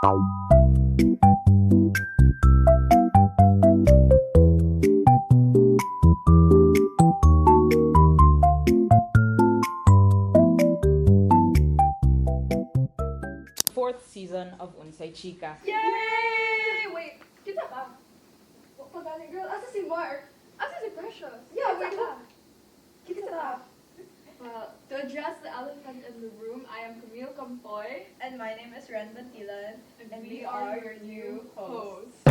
Fourth season of UnPSYCHika. Yay! Wait, kita ba? Pagaling girl, asa si Mark? Asa si Precious? Yeah, wait, kita ba? Well, to address the elephant in the room, I am Camille Campoy. And my name is Ren Bantilan, And we are your new hosts.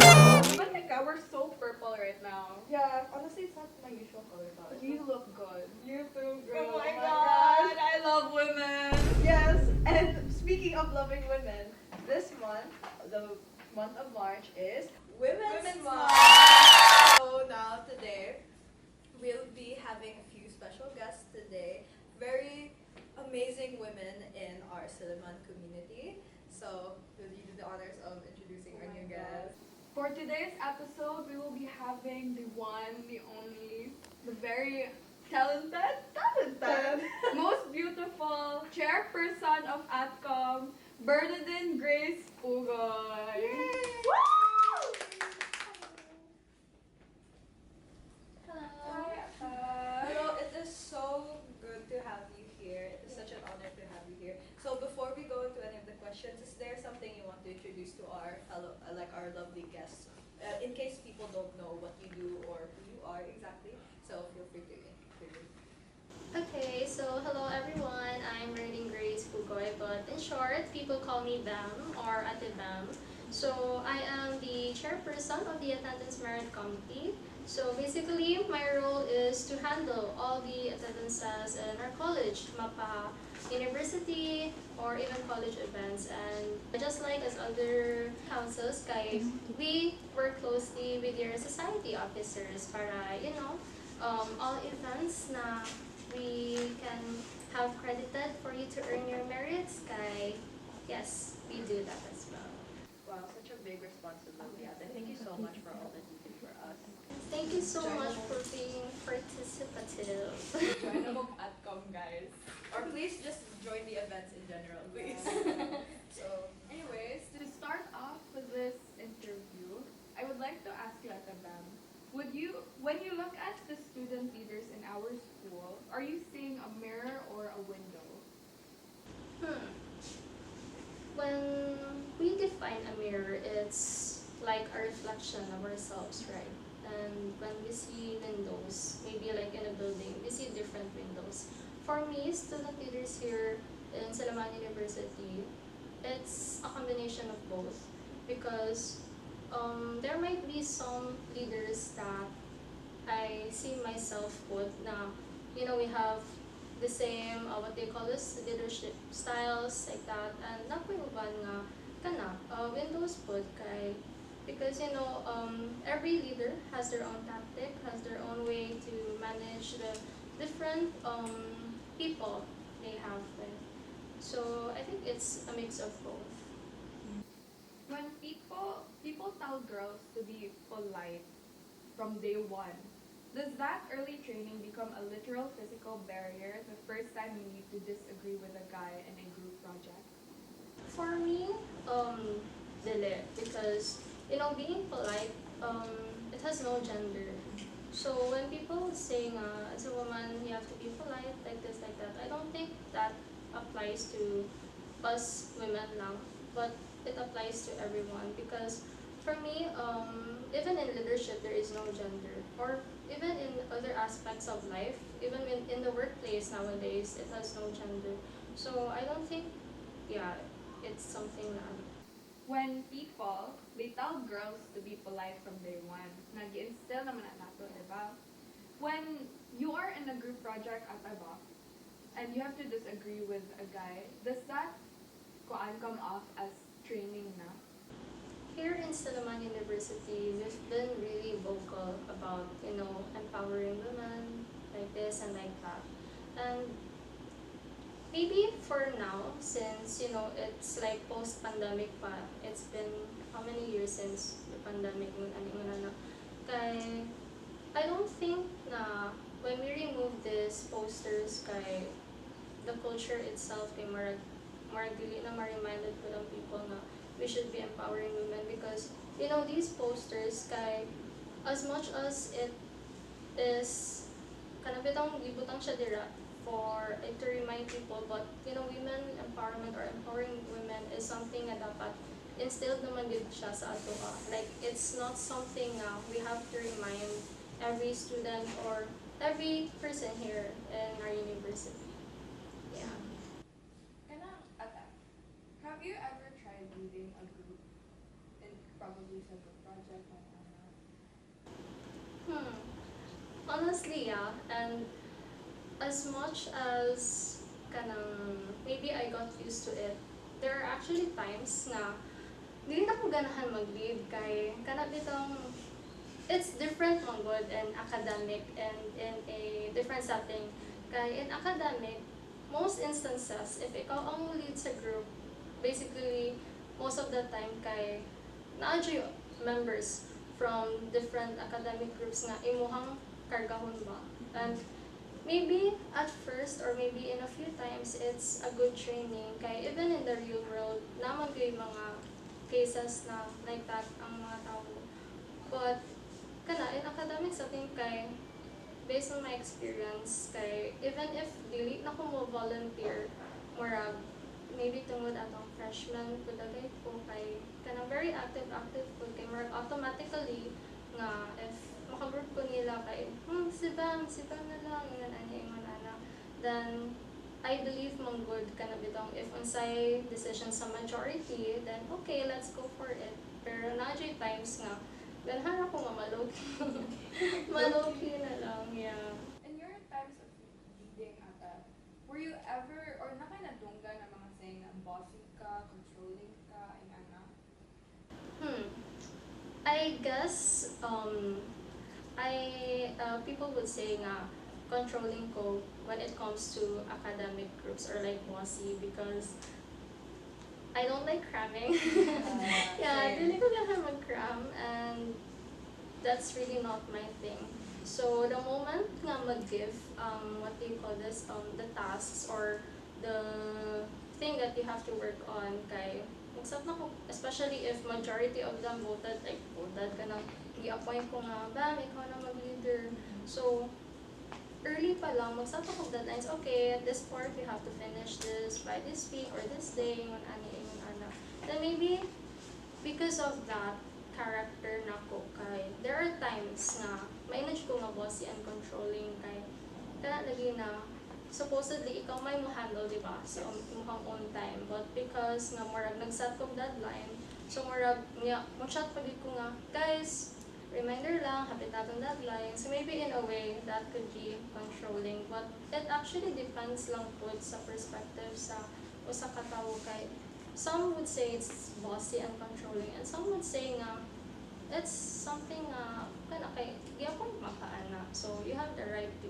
Matika, we're so purple right now. Yeah, honestly, it's not my usual color. But you look good. You too, girl. Oh my god, I love women. Yes, and speaking of loving women, this month, the month of March, is Women's Month. So now today, we'll be having a few special guests today. Very amazing women in our Silliman community. So, will you do the honors of introducing our new guest? For today's episode, we will be having the one, the only, the very talented, most beautiful chairperson of ATCOM, Bernadine Grace Pugoy. Hello, it is so good to have you here. It is such an honor to have you here. So before we go into any of the questions, is there something you want to introduce to our fellow, our lovely guests? In case people don't know what you do or who you are exactly, so feel free to introduce. Okay, so hello everyone. I'm Bernadine Grace Pugoy, but in short, people call me Bam or Ate Bam. So I am the chairperson of the Attendance Merit Committee. So basically, my role is to handle all the attendances in our college, MAPA, university, or even college events. And just like as other councils, guys, we work closely with your society officers para, all events na we can have credited for you to earn your merits, kay yes, we do that as well. Wow, such a big responsibility, Ate. Thank you so much for all that you do for us. Thank you so much for being participative. Join up ATCOM, guys. Or please just join the events in general, please. So, Anyways, to start off with this interview, I would like to ask you, Ate Bam, when you look at the student leaders in our school, are you seeing a mirror or a window? When we define a mirror, it's like a reflection of ourselves, right? And when we see windows, maybe like in a building, we see different windows. For me, student leaders here in Salaman University, it's a combination of both because there might be some leaders that I see myself with na, we have the same, what they call this, leadership styles, like that, and nakuiban nga, windows pod kay, because, every leader has their own tactic, has their own way to manage the different people they have with. So I think it's a mix of both. When people tell girls to be polite from day one, does that early training become a literal physical barrier the first time you need to disagree with a guy in a group project? For me, dili, because being polite, it has no gender. So when people say as a woman you have to be polite like this, like that, I don't think that applies to us women lang, but it applies to everyone because for me, even in leadership there is no gender, or even in other aspects of life, even in the workplace nowadays, it has no gender. So I don't think, it's something that. When people, they tell girls to be polite from day one, nag-instill naman na nato, diba? When you are in a group project at Aba, and you have to disagree with a guy, does that come off as training na? Here in Salaman University, we've been really vocal about, empowering women like this and like that. And maybe for now, since, it's like post-pandemic pa, it's been how many years since the pandemic, kay, I don't think na when we remove these posters, kay, the culture itself, kay marag dili na ma-reminded ko ng people na we should be empowering women because these posters kay as much as it is kanang bitang gibutang siya dira for to remind people, but women empowerment or empowering women is something na dapat instilled naman gid siya sa ato. Like it's not something we have to remind every student or every person here in our university. Yeah. Have you ever tried leading a group in probably sa group project like Honestly, yeah. And as much as maybe I got used to it, there are actually times na dili na ko ganahan mag-lead kay bitong it's different on good and academic and in a different setting. Kay in academic, most instances, if ikaw ang lead sa group, basically, most of the time kay naadyo members from different academic groups nga imuhang kargahon ba. And maybe at first or maybe in a few times, it's a good training. Kay even in the real world, naman kay mga cases na like that ang mga tao. But in academics, I think based on my experience, even if dili na ko mo volunteer, murag maybe tungod atong freshman pudagay ko very active ko kay murag automatically nga if makagroup ko nila si Bam na lang ingon ana, then I believe mong good bitong if unsay decision sa majority, then okay, let's go for it. Pero naadyo times nga ganhan ako nga maloki na lang, yeah. in your times of leading ata, were you ever or nakainadunggan na mga saying na bossy ka, controlling ka, ana? I guess people would say nga controlling ko when it comes to academic groups or like bossy because I don't like cramming. Yeah, dili ko lang mag-cram and that's really not my thing. So the moment nga mag-give what do you call this, the tasks or the thing that you have to work on kay magsab na ko, especially if majority of them voted ka nang i-appoint ko nga ba ikaw na mag-leader. So early pa lang magsab ako deadlines, okay, at this part we have to finish this by this week or this day, ingon ana. Then maybe because of that character na ko there are times na manage ko nga bossy and controlling kay lagi na supposedly ikaw may mo handle diba sa imong own time, but because nga murag nag-set kong deadline, so murag mo chat pagid ko nga guys reminder lang hapit natong deadline, so maybe in a way that could be controlling, but it actually depends lang po sa perspective sa usa ka tawo kay some would say it's bossy and controlling and some would say nga it's something kay i-appoint makaana, so you have the right to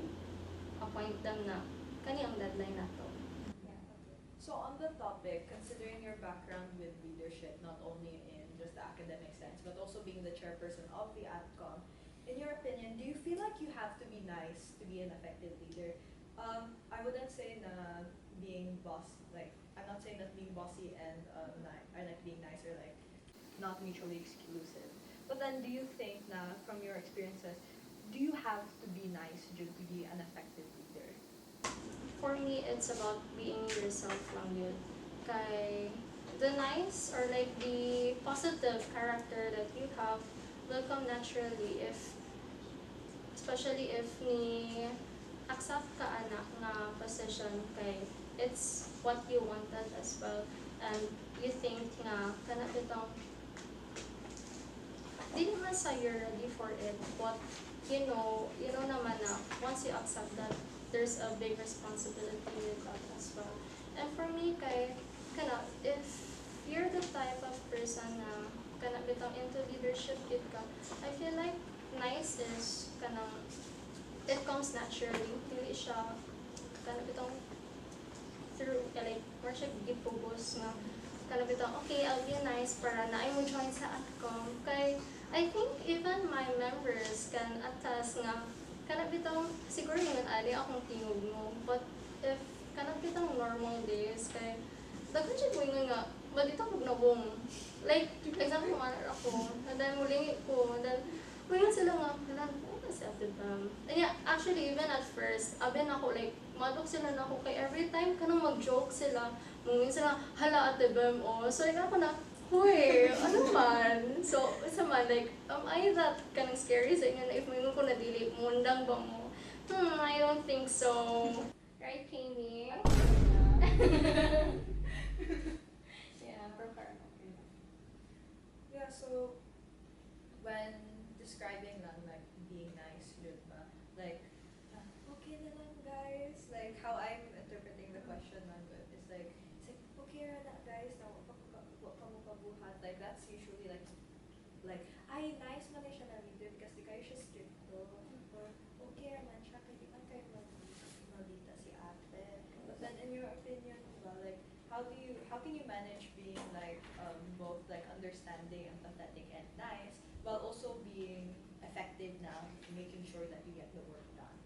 appoint them na kani ang deadline nato. So on the topic, considering your background with leadership, not only in just the academic sense, but also being the chairperson of the AdCom, in your opinion, do you feel like you have to be nice to be an effective leader? I wouldn't say na being I'm not saying that being bossy and being nice are not mutually exclusive. But then do you think na from your experiences, do you have to be nice to be an effective leader? For me, it's about being yourself lang yun. Kay the nice or the positive character that you have will come naturally especially if ni accept ka anak nga position kay it's what you wanted as well and you think nga bitong di naman sa you're ready for it, but you know naman na once you accept that there's a big responsibility with that as well. And for me if you're the type of person na bitong into leadership I feel like nice is it comes naturally, dili siya bitong through more siya gipugos nga bitong okay, I'll be nice para na mo join sa AdCom kay I think even my members can attest nga bitong siguro yun ali akong tingog mo, but if bitong normal days kay daghan siya ko nga but dito pag nabong. Like, example manner ako, and then mulingi ko, and then, ngayon sila nga, ano si Ate Bam? And yeah, actually, even at first, abin ako, like, madok sila na ako, kay every time kanang mag-joke sila, mungin sila, hala Ate Bam, oh. So, like, ako na, huy, ano man? So, isa man, like, am I that kanang scary sa inyo na if may ko nadili, mundang ba mo? I don't think so. Right, Kami? Yeah, prepare. Yeah, so when describing lang, like being nice, yun ba? Like, okay na lang guys. Like how I'm interpreting the question lang is like, it's like, okay na guys, na wa pa mo kabuhat. Like that's usually like, ay nice man na siya na leader because di kayo siya strict to. Or okay naman siya, kaya di man kayo malita si ate. But then in your opinion, diba, like, how can you manage being like both like understanding, empathetic, and nice while also being effective now, making sure that you get the work done?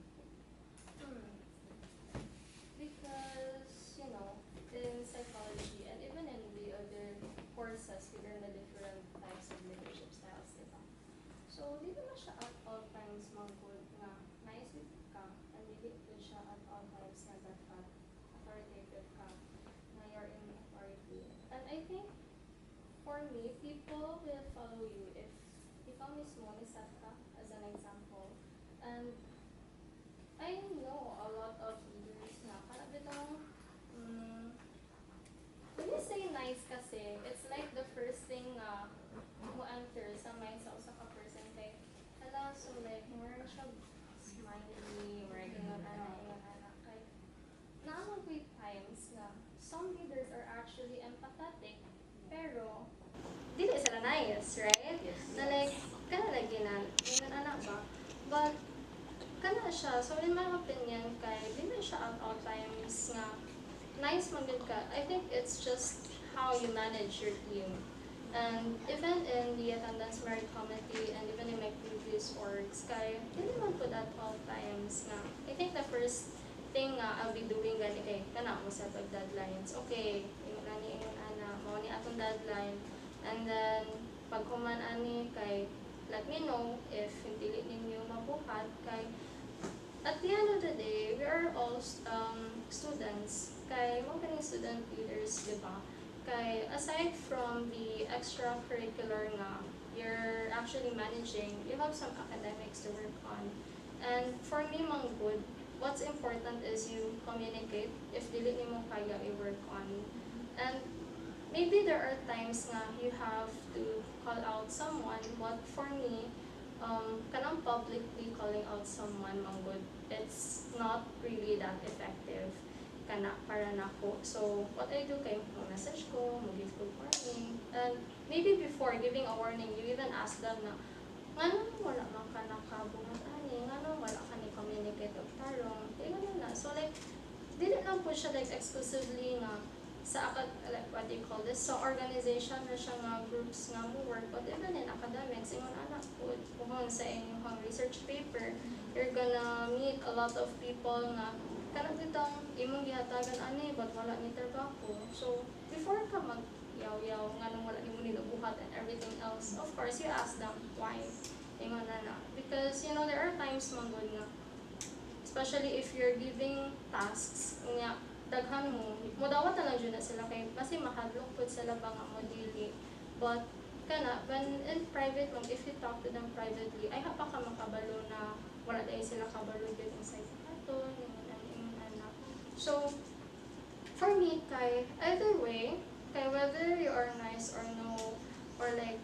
Because, you know, in psychology and even in the other courses, we learn the different types of leadership styles, diba? So, di naman siya at all times mag-good na nice with ka, and hindi din siya at all times na dapat authoritative ka, na you're in authority. And I think, for me, people will follow you if ikaw mismo ni-set ka as an example. And I know a lot of leaders na parang bitang, when you say nice kasi, it's like the first thing na mo enter sa mind sa usa ka person kay, hala, so like, more siya smiley, or ingon ana, kay, naamang great times na some leaders are actually empathetic, pero, dili sila nice, right? Yes. Na like, kana lagi na, ingon ana ba? But, kana siya, so in my opinion, kay, di man siya at all times nga, nice man gud ka. I think it's just how you manage your team. And even in the attendance merit committee, and even in my previous orgs, kay, di naman po at all times nga, I think the first thing nga I'll be doing gani kay, kana mo sa deadlines. Okay, ingon ana, mao ni atong deadline. And then, pag human ani kay, let me know if hindi ninyo mabuhat kay, at the end of the day, we are all students. Kay, mga kaning student leaders, di ba? Kay, aside from the extracurricular nga, you're actually managing, you have some academics to work on. And for me, mga good, what's important is you communicate if dili nimo kaya i-work on. And maybe there are times nga you have to call out someone, but for me, kanang publicly calling out someone, manggod, it's not really that effective kana para nako. So, what I do kay message ko, mag-give good warning, and maybe before giving a warning, you even ask them na, ngano wala man ka nakabuhat ani, ngano wala ka ni communicate og tarong, tingnan na. So like, dili lang po siya like exclusively nga sa like what do you call this, so organization na siya nga groups nga mo work, but even in academics, ingon anak po kung sa inyong research paper, you're gonna meet a lot of people nga kanang bitang imong gihatagan ani but wala ni trabaho. So before ka mag yaw nga nang wala nimo nilubuhat and everything else, of course you ask them why, ingon na because you know there are times manggod nga, especially if you're giving tasks nga daghan mo dawat na lang dyan na sila kay kasi mahadlok po sila ba nga mo dili, but kana when in private lang, if you talk to them privately, ay hapa ka makabalo na wala dahil sila kabalo dyan inside sa katon, anak. So for me kay either way, kay whether you are nice or no, or like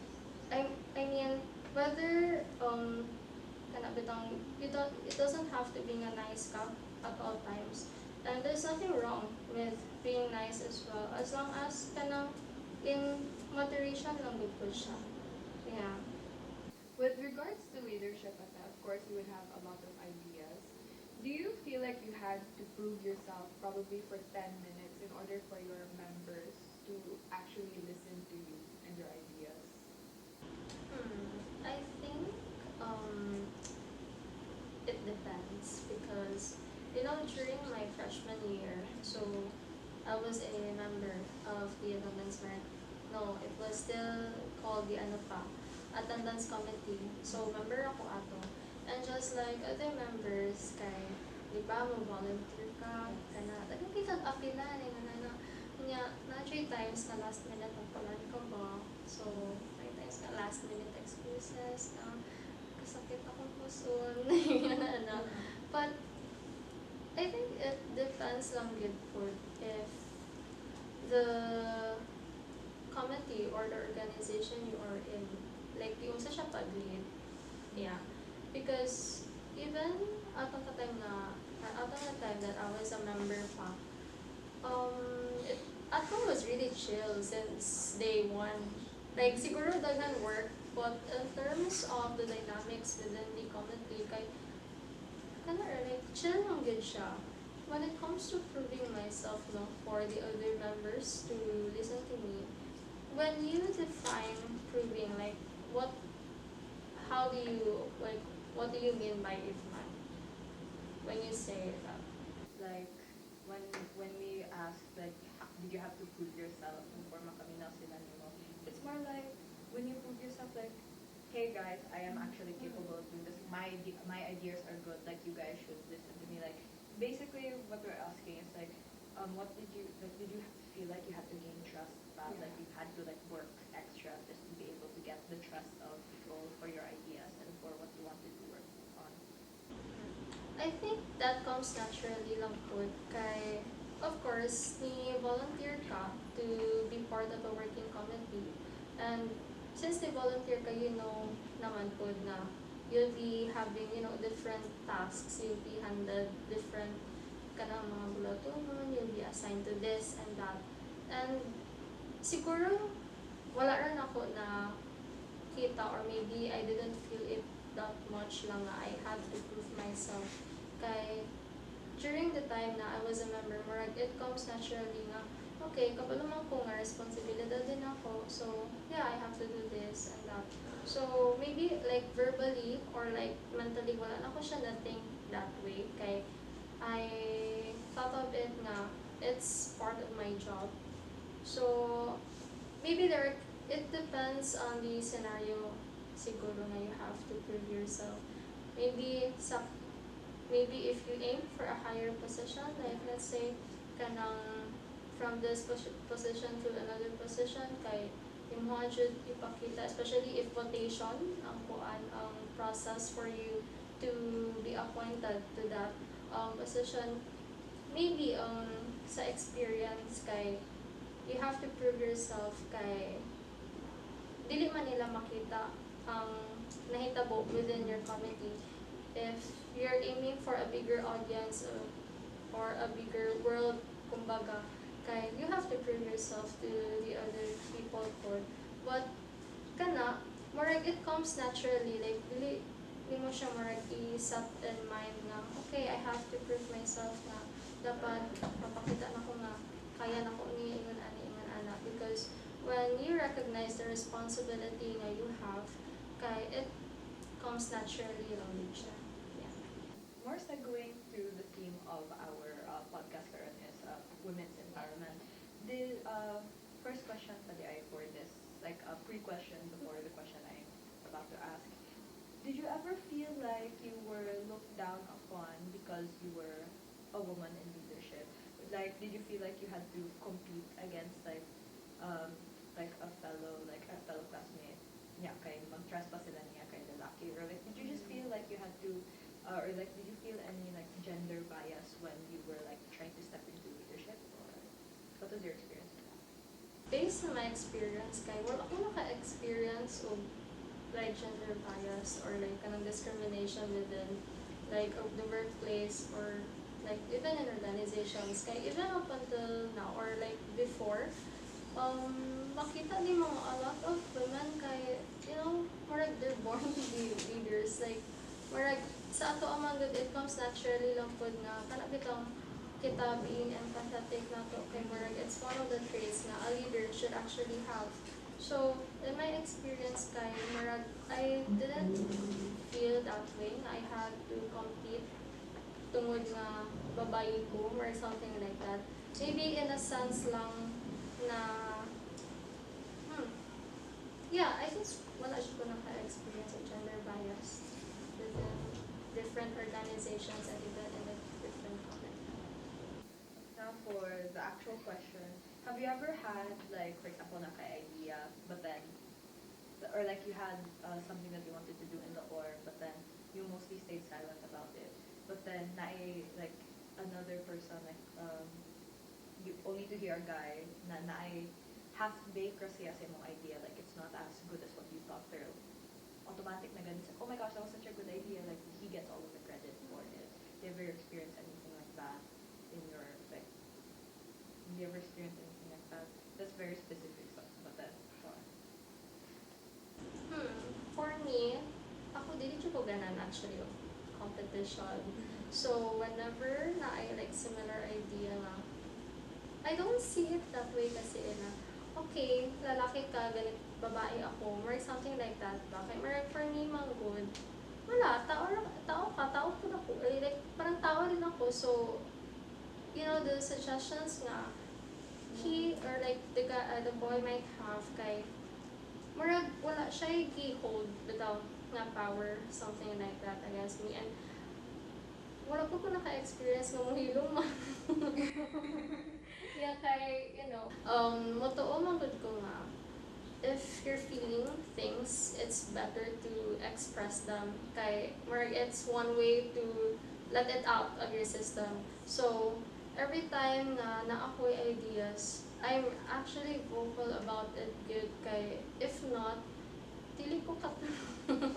I mean whether kana bitang it doesn't have to be a nice ka at all times. And there's nothing wrong with being nice as well, as long as kanang in moderation lang good po siya. Yeah. With regards to leadership, of course, you would have a lot of ideas. Do you feel like you had to prove yourself probably for 10 minutes in order for your members to actually listen to you and your ideas? I think it depends because you know during my freshman year, so I was a member of the attendance merit. No, it was still called the ano pa, attendance committee. So, member ako ato. And just like other members, kay, di ba, mag-volunteer ka, kana, nagkakitag apila, na 3 times na last minute ang palan ka ba. So, 3 times na last minute excuses, na kasakit akong puson, But, I think it depends lang good for if the committee or the organization you are in, like, yung sa siya pag-lead. Yeah. Because, even atong the time that I was a member pa, Atong was really chill since day one. Like, siguro daghan work, but in terms of the dynamics within the committee, kay, like, chill lang good siya. When it comes to proving myself no, for the other members to listen to me, when you define proving, like, what do you mean by if not? When you say that? Like, when we ask, like, did you have to prove yourself before makaminaw sila nimo? It's more like, when you prove yourself, like, hey guys, I am actually capable of doing this. My ideas are good. Like, you guys should listen to me. Like, basically, what we're asking is like, what did you feel like you had to gain trust about? Like, you had to like work extra just to be able to get the trust of people for your ideas and for what you wanted to work on. I think that comes naturally lang po. Kay, of course, ni-volunteer ka to be part of a working committee. And since ni-volunteer ka, you know naman po na you'll be having, different tasks. You'll be handed different kanang mga bulatonon, you'll be assigned to this and that. And siguro, wala rin ako na kita or maybe I didn't feel it that much lang na I had to prove myself. Kay, during the time na I was a member, it comes naturally nga, okay, kapag naman ko nga responsibilidad din ako, so, yeah, I have to do this and that. So, maybe, like, verbally or, like, mentally, wala na ko siya na think that way. Kay, I thought of it nga, it's part of my job. So, maybe it depends on the scenario siguro na you have to prove yourself. Maybe if you aim for a higher position, like let's say, kanang from this position to another position, kay imuha jud ipakita, especially if votation ang process for you to be appointed to that position. Maybe sa experience kay you have to prove yourself kay dili man nila makita ang nahitabo within your committee. If you're aiming for a bigger audience or a bigger world, kumbaga, kay you have to prove yourself to the other people for. But kana, murag it comes naturally, like dili mo siya murag i-set in mind na okay, I have to prove myself na dapat mapakita na ko nga kaya na ko ni ingon ana because when you recognize the responsibility na you have, kay it comes naturally lang din siya. More segueing to the theme of our podcast karon is women's empowerment. The first question today for this, like a pre-question before the question I'm about to ask. Did you ever feel like you were looked down upon because you were a woman in leadership? Like, did you feel like you had to compete against like a fellow classmate? Yeah, kay mag-trespass sila niya kay lalaki, or like did you just feel like you had to or like did you feel any like gender bias when you were like trying to step into leadership, or what was your experience with that? Based on my experience, kay wala ko naka-experience of like gender bias or like kanang discrimination within like of the workplace or like even in organizations. Kay even up until now or like before, makita ni mga a lot of women kay murag they're born to be leaders. Like murag sa ato amang good, it comes naturally lang pod nga kana bitong kita being empathetic nato kay murag it's one of the traits na a leader should actually have. So in my experience kay murag I didn't feel that way na I had to compete tungod nga babae ko or something like that. Maybe in a sense lang na yeah, I guess wala siya ko naka-experience of gender bias within different organizations and even in a different company. Now for the actual question, have you ever had like, for example, naka-idea, but then, or like you had something that you wanted to do in the org, but then you mostly stayed silent about it, but then like another person like you only to hear a guy na half-baked kasi as imong idea, like it's not as good as what you thought, pero automatic na ganun, oh my gosh, that was such a good idea, like he gets all of the credit for it. Do you ever experience anything like that in your, like, do you ever experience anything like that? That's very specific stuff, but then, For me, ako dili ko ganan actually of competition. So whenever na I like similar idea na, I don't see it that way kasi na, okay, lalaki ka, ganit, babae ako, or something like that. Bakit? Or for me, mang good. Wala, tao ko na ko. Like, parang tao rin ako. So, you know, the suggestions nga, he, or like, the boy might have kay, murag, wala siya i-hold without nga power, something like that against me. And, wala ko naka-experience ng mahilong man. Yeah, kay, you know, motoo man gud ko nga, if you're feeling things, it's better to express them. Kay, murag, it's one way to let it out of your system. So, every time na ako'y ideas, I'm actually vocal about it good. Kay, if not, dili ko katulog.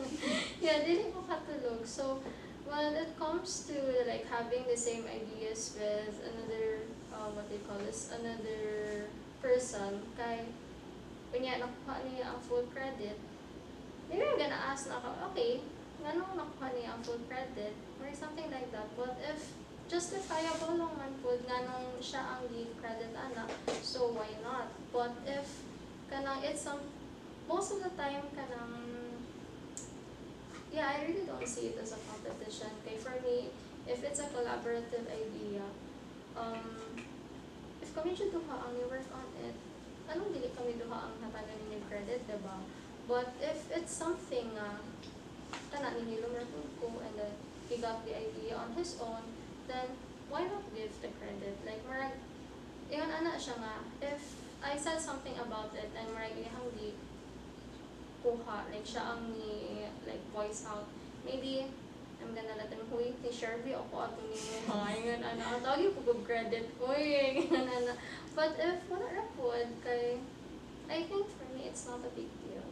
Yeah, dili ko katulog. So, when it comes to like having the same ideas with another, what do you call this, another person, kay, kunya nakuha niya ang full credit, maybe I'm gonna ask na ako, okay, ngano nakuha niya ang full credit, or something like that. But if justifiable lang man po, nganong siya ang give credit ana, so why not? But if kanang it's most of the time kanang, yeah, I really don't see it as a competition. Okay, for me, if it's a collaborative idea, if kami siya duha ang work on it, anong dili kami duha ang hatagan ni credit, diba? But if it's something kana nihilom ra ko and then he got the idea on his own, then why not give the credit? Like, marag, iyon ana siya nga, if I said something about it and marag ihang di kuha, like siya ang ni like voice out, maybe I'm gonna let them, huy, ni-share ako ato ni ngayon, ang tawag yung pag credit, huy, ana. But if wala ra pod, kay, I think for me, it's not a big deal.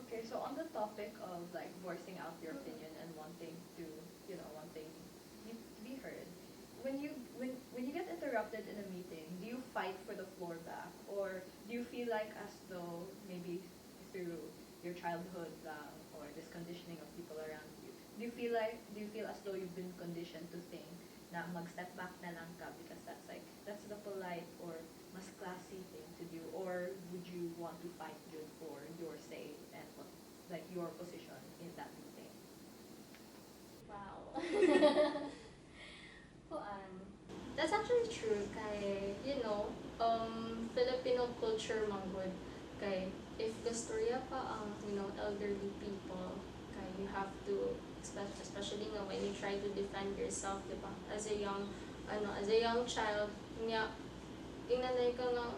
Okay, so on the topic of like voicing out your opinion and wanting to, you know, wanting to be heard, when you get interrupted in a meeting, do you fight for the floor back, or do you feel like as though maybe through your childhood or this conditioning of people around you, do you feel as though you've been conditioned to think na mag-step back na lang ka because that's the polite or mas classy thing to do, or would you want to fight good for your say and like your position in that meeting? Wow. That's actually true. Kay, you know, Filipino culture manggod. Kay, if gastorya pa ang, you know, elderly people, kay, you have to, especially nga when you try to defend yourself, diba? As a young child, niya, inanay ka nga,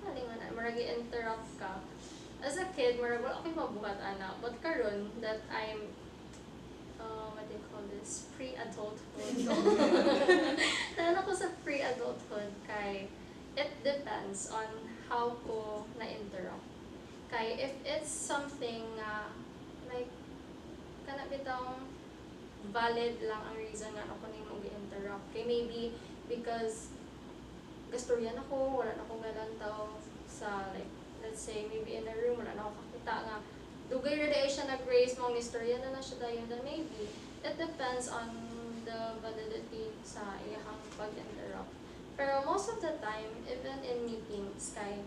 kalingan, maragi interrupt ka. As a kid, marag wala ako'y mabuhat ana. But karon that I'm what do you call this? Pre-adulthood. Lalo ko sa pre-adulthood kay it depends on how ko na-interrupt. Kay if it's something like kana bitang valid lang ang reason nga ako nimo gi-interrupt. Kay maybe because gastoryan ako, wala na akong galantaw sa like, let's say maybe in a room wala na ako kakita nga dugay ra day siya nag-raise mong istorya na siya dayon, then maybe it depends on the validity sa iyang pag-interrupt. Pero most of the time, even in meetings, kay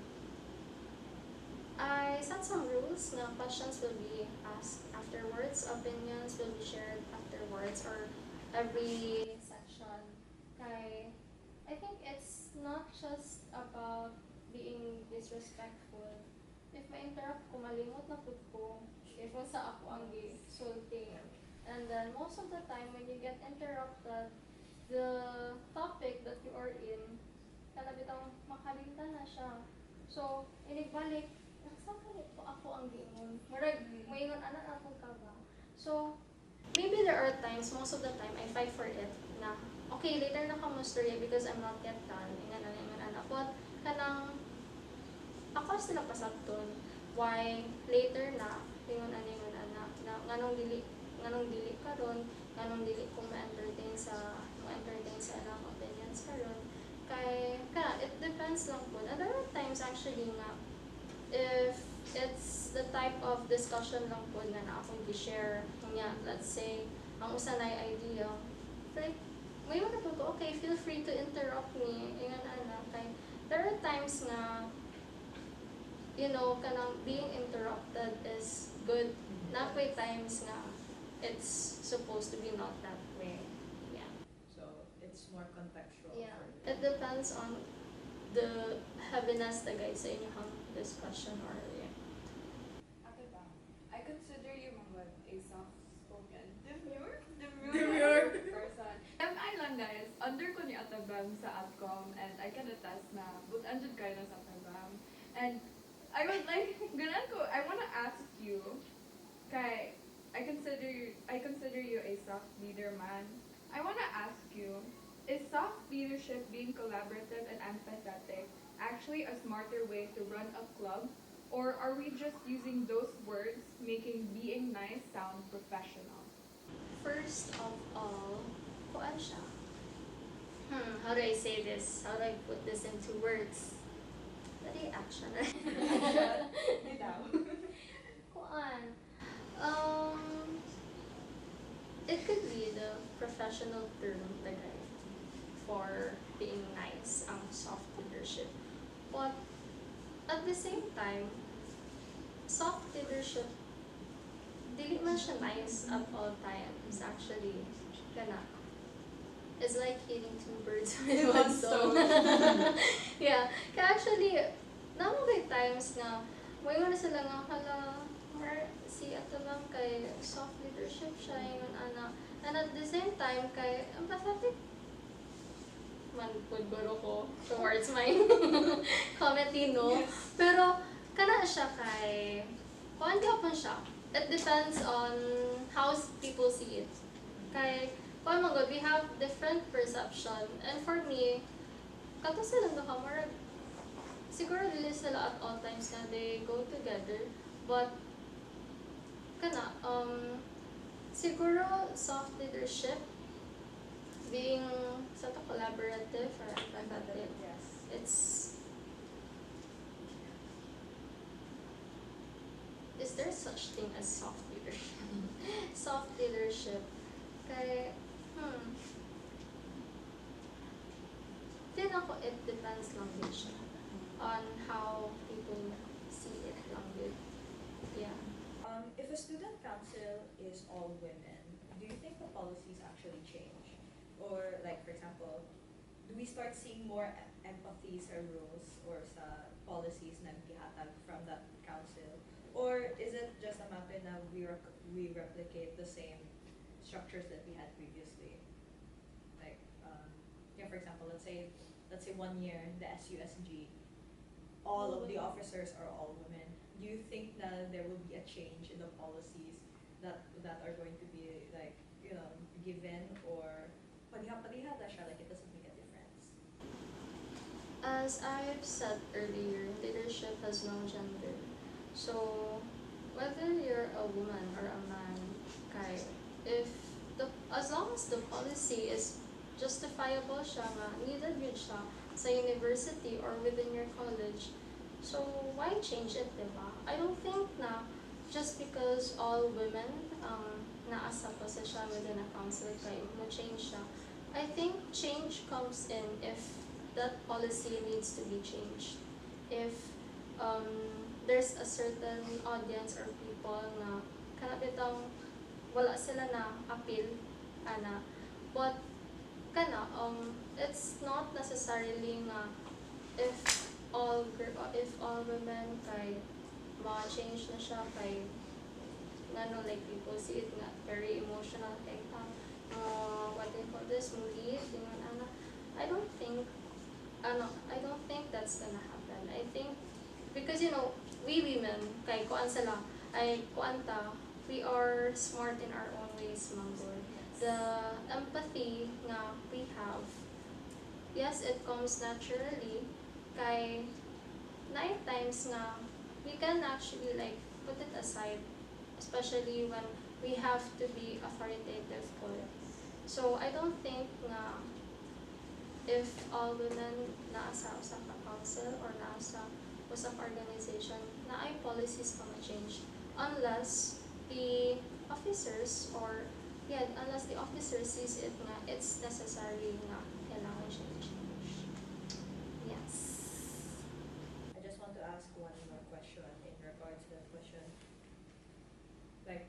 I set some rules na questions will be asked afterwards, opinions will be shared afterwards, or every section. Kay I think it's not just about about being disrespectful. If ma-interrupt ko, malimot na pud ko. If sa ako ang gisulti. And then, most of the time, when you get interrupted, the topic that you are in, bitaw makalimtan na siya. So, inigbalik, saan ka nito ako ang giingon? Murag, maingon, akong ka ba? So, maybe there are times, most of the time, I fight for it na, okay, later na ka mo storya because I'm not yet done. Ingan. But, kanang, ako sila pasabton, why later na, nganong dili ka ron, nganong dili ko ma-entertain sa ilang opinions ka ron. Kay, it depends lang po. And there are times actually nga, if it's the type of discussion lang po na akong gi-share, let's say, ang usa na idea, like, may mga tuto, okay, feel free to interrupt me, kay, there are times na, kanang being interrupted is good. Napay times na it's supposed to be not that way. Yeah. So it's more contextual. Yeah. It depends on the heaviness na guys sa inyong discussion or yeah. Ate ba, I consider you mga a soft-spoken, Demure. person. MI lang guys, under ko ni Ate Bam sa Adcom and I can attest na butan jud kayo na sa Ate Bam. And I would like, I wanna ask you, kay, I consider you a soft leader man. I wanna ask you, is soft leadership being collaborative and empathetic actually a smarter way to run a club? Or are we just using those words making being nice sound professional? First of all, kuan siya. How do I say this? How do I put this into words? Very action, right? Kuan. It could be the professional term tagay for being nice, ang soft leadership. But at the same time, soft leadership, dili man siya nice at all times. Actually, it's like hitting two birds with one stone. Yeah, kaya actually, namagay times na may na sila nga si Ato Ma'am kay soft leadership siya, yung and at the same time kay empathetic man pud guro ko towards my comedy, no? Pero kana siya kay kuan gyapon siya. It depends on how people see it. Kay kuan man we have different perception, and for me kato sila duha more siguro dili sila at all times na they go together, but siguro soft leadership being sort of collaborative or empathetic. Yes. Is there such thing as soft leadership? Soft leadership. Kay, din ako, it depends lang din siya on how people see it lang din. Yeah. If a student council is all women, do you think the policies actually change? Or like, for example, do we start seeing more empathy sa rules or sa policies na gihatag from that council? Or is it just a matter na we replicate the same structures that we had previously? Like, for example, let's say 1 year, the SUSG, all of the officers are all women. Do you think that there will be a change in the policies that are going to be like, given, or pariha na siya, like it doesn't make a difference? As I've said earlier, leadership has no gender. So whether you're a woman or a man, as long as the policy is justifiable siya nga, needed yun siya sa university or within your college, so why change it, diba? I don't think na just because all women naasa posisyon within a council kay ma-change siya. I think change comes in if that policy needs to be changed. If there's a certain audience or people na kanabitang wala sila na appeal but it's not necessarily na if if all women kay ma-change na siya kay ngano like people see it nga very emotional kay what they call this movie tingnan ana I don't think that's gonna happen. I think because we women kay kuan sila ay kuanta we are smart in our own ways manggod. The empathy nga we have, yes, it comes naturally kay nine times nga we can actually like put it aside, especially when we have to be authoritative po. So I don't think nga if all women naa sa usa ka council or naa sa usa ka organization na ay policies pa ma-change unless the officers sees it nga it's necessary nga kailangan siya i-change. Yes. I just want to ask one more question in regards to that question. Like,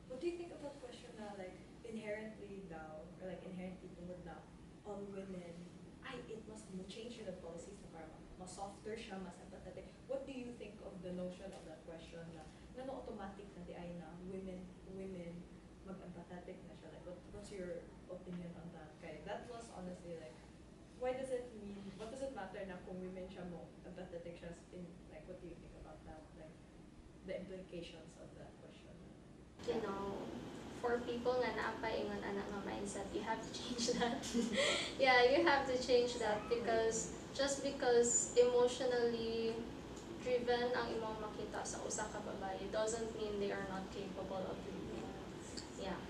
what do you think of that question na like inherently daw or like inherently tungod na all women it must change yung policies na parang mas softer siya, mas empathetic. What do you think of the notion of that question na automatic na di ay na women mag-empathetic na siya? Like, what's your opinion on that? Kaya that was honestly like, what does it matter na kung women siya mo empathetic siya in, like, what do you think about that? Like, the implications of that question? For people nga naapaingon anak nga mindset, you have to change that. Yeah, you have to change that because just because emotionally driven ang imong makita sa usa ka babae doesn't mean they are not capable of reading. Yeah.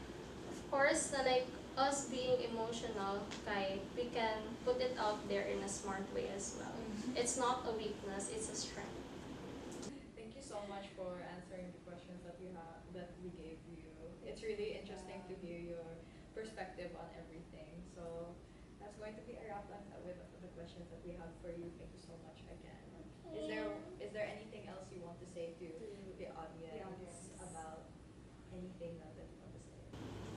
Of course, na like us being emotional, kay we can put it out there in a smart way as well. It's not a weakness, it's a strength. Thank you so much for answering the questions that we gave you. It's really interesting to hear your perspective on everything. So that's going to be a wrap up with the questions that we have for you. Thank you so much again. Is there anything else you want to say to the audience about anything that you want to say?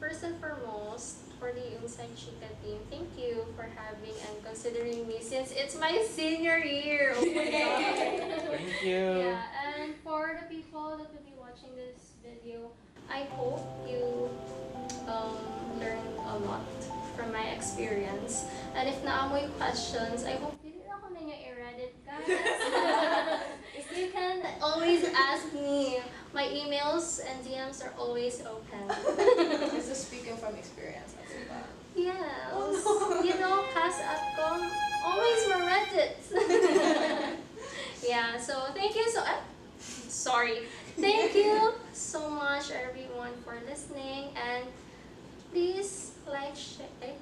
First and foremost, for the UnPSYCHika team, thank you for having and considering me since it's my senior year. Oh my god. Thank you. Yeah, and for the people that will be watching this video, I hope you learned a lot from my experience. And if naamoy questions, I hope dili ako na niya i-read it, guys. You can always ask me. My emails and DMs are always open. This is speaking from experience. Yes. Kas.com, always ma-read it. Yeah, so thank you sorry. Thank you so much everyone for listening, and please like, share, and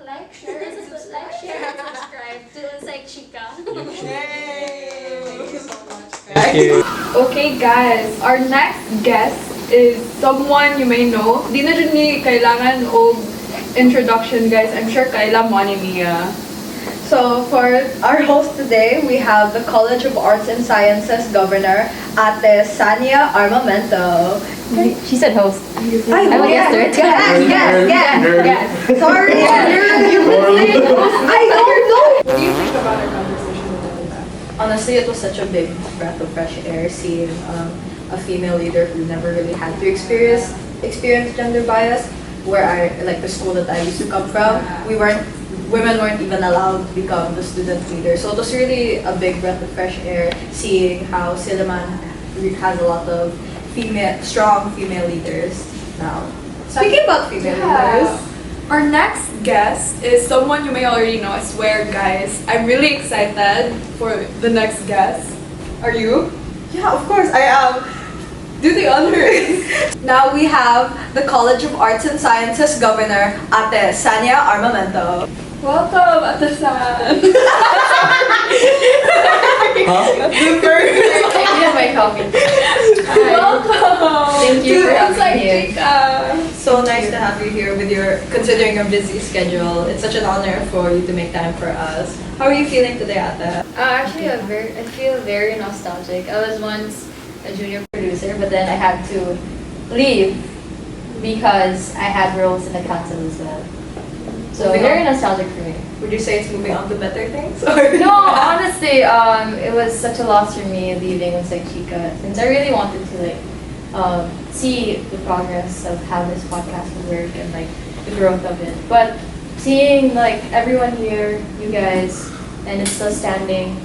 subscribe to UnPSYCHika. Thank you so much. Thank you. Okay guys, our next guest is someone you may know. Di na rin ni kailangan og introduction guys. I'm sure kailan mo ni niya. So for our host today, we have the College of Arts and Sciences Governor, Ate Sania Armamento. She said host. I will guess it. Yes. Sorry, I don't know. What do you think about our conversation with Ate? Honestly, it was such a big breath of fresh air seeing a female leader who never really had to experience gender bias. Where the school that I used to come from, women weren't even allowed to become the student leader. So it was really a big breath of fresh air seeing how Silliman has a lot of strong female leaders now. Speaking about female leaders, our next guest is someone you may already know. I swear, guys, I'm really excited for the next guest. Are you? yeah, of course, I am. Do the honors. Now we have the College of Arts and Sciences Governor, Ate Sania Armamento. Welcome, Ate San. Welcome. Thank you for having me here. UnPSYCHika. So nice to have you here considering your busy schedule. It's such an honor for you to make time for us. How are you feeling today, Ate? Actually, I feel very nostalgic. I was once a junior producer, but then I had to leave because I had roles in the council as well. So Moving very on. nostalgic for me. Would you say it's moving on to better things? Or No, honestly, it was such a loss for me leaving UnPSYCHika since I really wanted to see the progress of how this podcast would work and like the growth of it. But seeing like everyone here, you guys, and it's still standing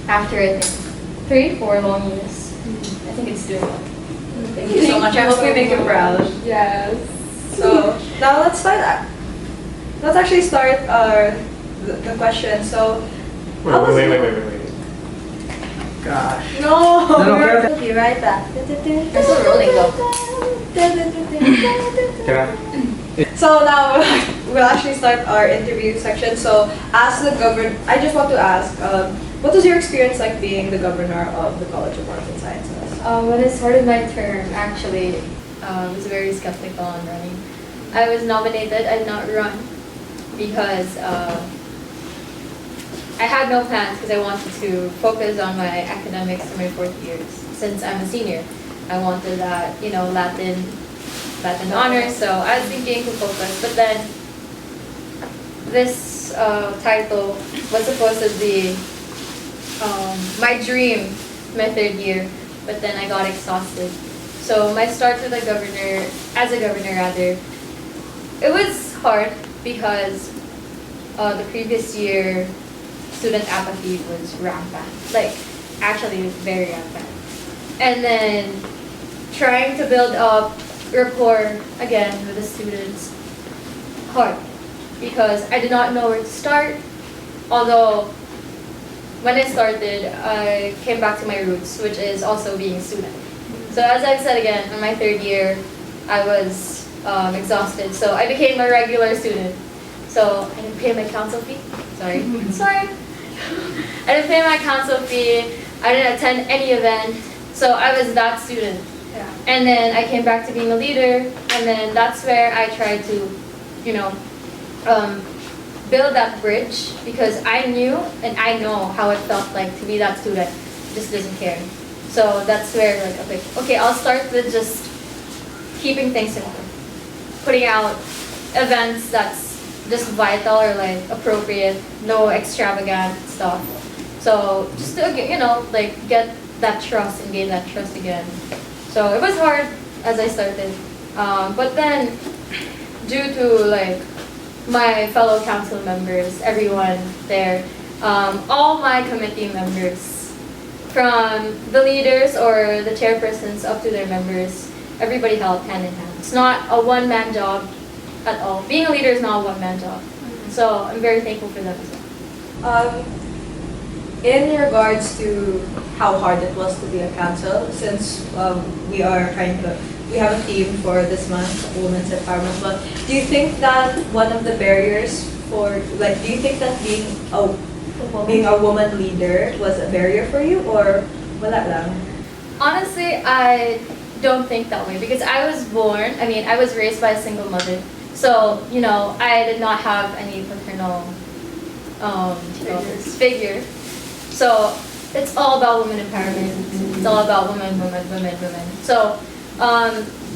after I think 3-4 long years. I think it's doing well. Thank you so much. I hope we make you proud. Yes. So now let's start. Let's actually start the question. So, how was Wait. it- Gosh. No. No, okay. We'll be right back. We're still rolling though. So now we'll actually start our interview section. So as the governor, I just want to ask, what was your experience like being the governor of the College of Arts and Sciences? When I started my term, actually, I was very skeptical on running. I was nominated, I did not run because I had no plans because I wanted to focus on my academics in my 4th years. Since I'm a senior, I wanted that, Latin honors, so I was thinking to focus. But then this title was supposed to be my dream, my 3rd year, but then I got exhausted. So my start to the governor, as a governor rather, it was hard because the previous year student apathy was rampant, like actually very rampant. And then trying to build up rapport again with the students, hard because I did not know where to start. Although when I started, I came back to my roots, which is also being a student. So as I've said again, in my 3rd year, I was exhausted. So I became a regular student. So I didn't pay my council fee. Sorry. I didn't pay my council fee. I didn't attend any event. So I was that student. Yeah. And then I came back to being a leader. And then that's where I tried to, build that bridge because I knew and I know how it felt like to be that student who just doesn't care. So that's where okay, I'll start with just keeping things simple, putting out events that's just vital or like appropriate, no extravagant stuff. So just to get that trust and gain that trust again. So it was hard as I started, but then due to my fellow council members, everyone there, all my committee members, from the leaders or the chairpersons up to their members, everybody helped hand in hand. It's not a one-man job at all. Being a leader is not a one-man job. So I'm very thankful for them as well. In regards to how hard it was to be a council, since we have a theme for this month, Women's Empowerment Month, do you think that one of the barriers do you think that being a woman leader was a barrier for you, or wala lang? Honestly, I don't think that way because I was raised by a single mother. So, I did not have any paternal figure. So, it's all about women empowerment. It's all about women. So,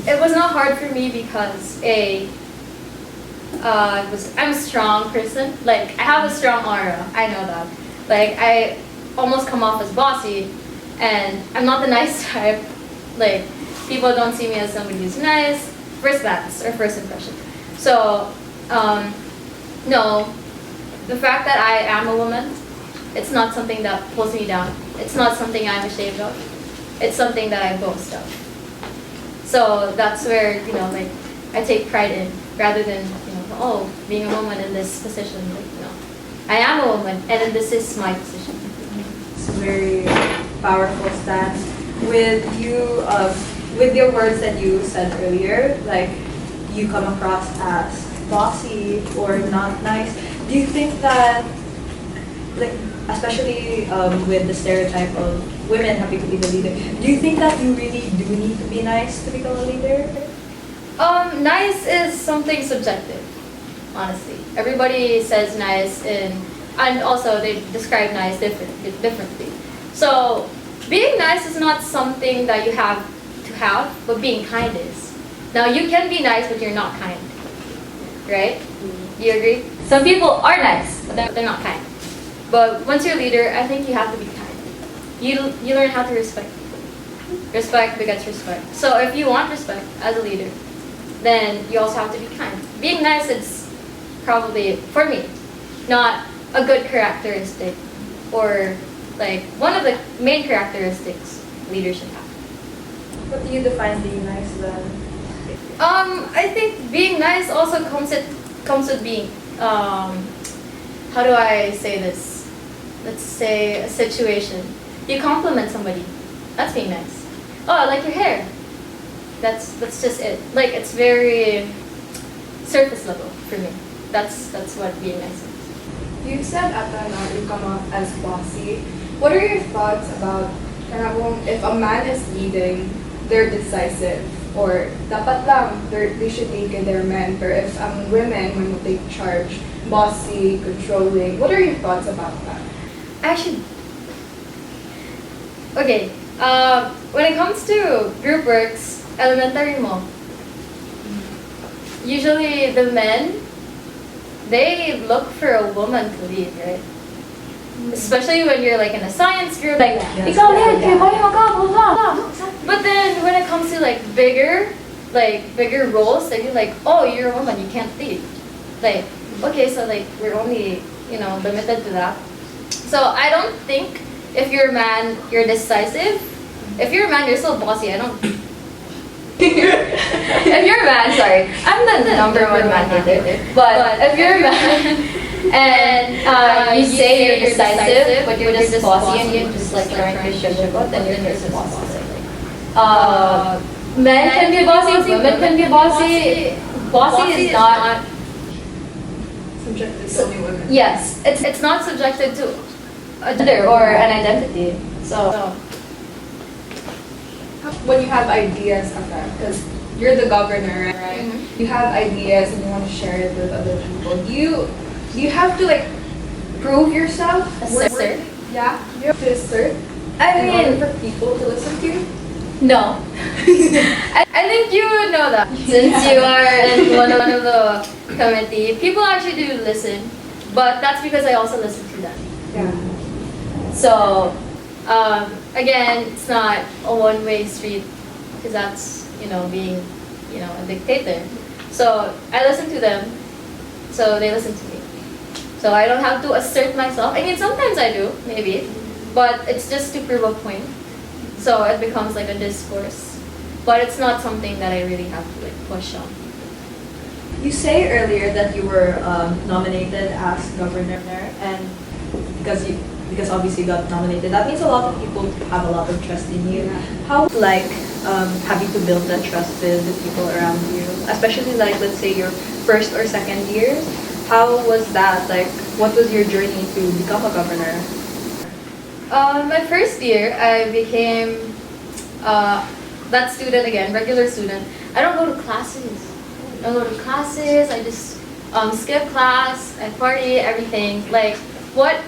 it was not hard for me because I'm a strong person. I have a strong aura. I know that. I almost come off as bossy, and I'm not the nice type. People don't see me as somebody who's nice. First impression. So, no, the fact that I am a woman, it's not something that pulls me down. It's not something I'm ashamed of. It's something that I boast of. So that's where, I take pride in, rather than, being a woman in this position. I am a woman, and then this is my position. It's a very powerful stance. With you, with your words that you said earlier, you come across as bossy or not nice. Do you think that, especially with the stereotype of women having to be the leader, do you think that you really do need to be nice to become a leader? Nice is something subjective, honestly. Everybody says nice, and also they describe nice differently. So being nice is not something that you have to have, but being kind is. Now you can be nice, but you're not kind, right? You agree? Some people are nice, but they're not kind. But once you're a leader, I think you have to be kind. You learn how to respect. Respect begets respect. So if you want respect as a leader, then you also have to be kind. Being nice is probably, for me, not a good characteristic or like one of the main characteristics leaders should have. What do you define being nice then? I think being nice also comes with being, how do I say this? Let's say a situation. You compliment somebody. That's being nice. Oh, I like your hair. That's just it. Like, it's very surface level for me. That's what being nice is. You said Ata na you come off as bossy. What are your thoughts about if a man is leading, they're decisive, or dapat lang they should take their men, or if women when they take charge, bossy, controlling. What are your thoughts about that? Actually, okay. When it comes to group works, elementary mo, usually the men, they look for a woman to lead, right? Especially when you're like in a science group, like, ikaw lead, kaya kaya ka, blah, blah, blah. But then when it comes to like bigger roles, they be like, oh, you're a woman, you can't lead. Like, okay, so like we're only, limited to that. So I don't think if you're a man, you're decisive. If you're a man, you're still bossy. I don't. If you're a man, sorry, I'm the number one man hater. But if you're a man and you say you're decisive, but you're just bossy and you're just like trying to sugarcoat, then you're just bossy. Men can be bossy, women can be bossy. Bossy is not Subjective to only women. Yes, it's not subjected to a gender or an identity. So When you have ideas, because you're the governor, right? Mhm. You have ideas and you want to share it with other people. Do you have to like prove yourself? Assert? Yeah, you have to assert. I In order mean, for people to listen to you. no. I think you would know that since you are in one of the committee. People actually do listen, but that's because I also listen to them. Yeah. So, again, it's not a one-way street because that's, being, a dictator. So, I listen to them, so they listen to me. So, I don't have to assert myself. I mean, sometimes I do, maybe, but it's just to prove a point. So, it becomes like a discourse. But it's not something that I really have to like push on. You say earlier that you were nominated as governor, and because obviously you got nominated, that means a lot of people have a lot of trust in you. How having to build that trust with the people around you, especially like let's say your first or second year? How was that? Like, what was your journey to become a governor? My first year, I became that student again, regular student. I don't go to classes. I don't go to classes. I just skip class. I party, everything. Like what?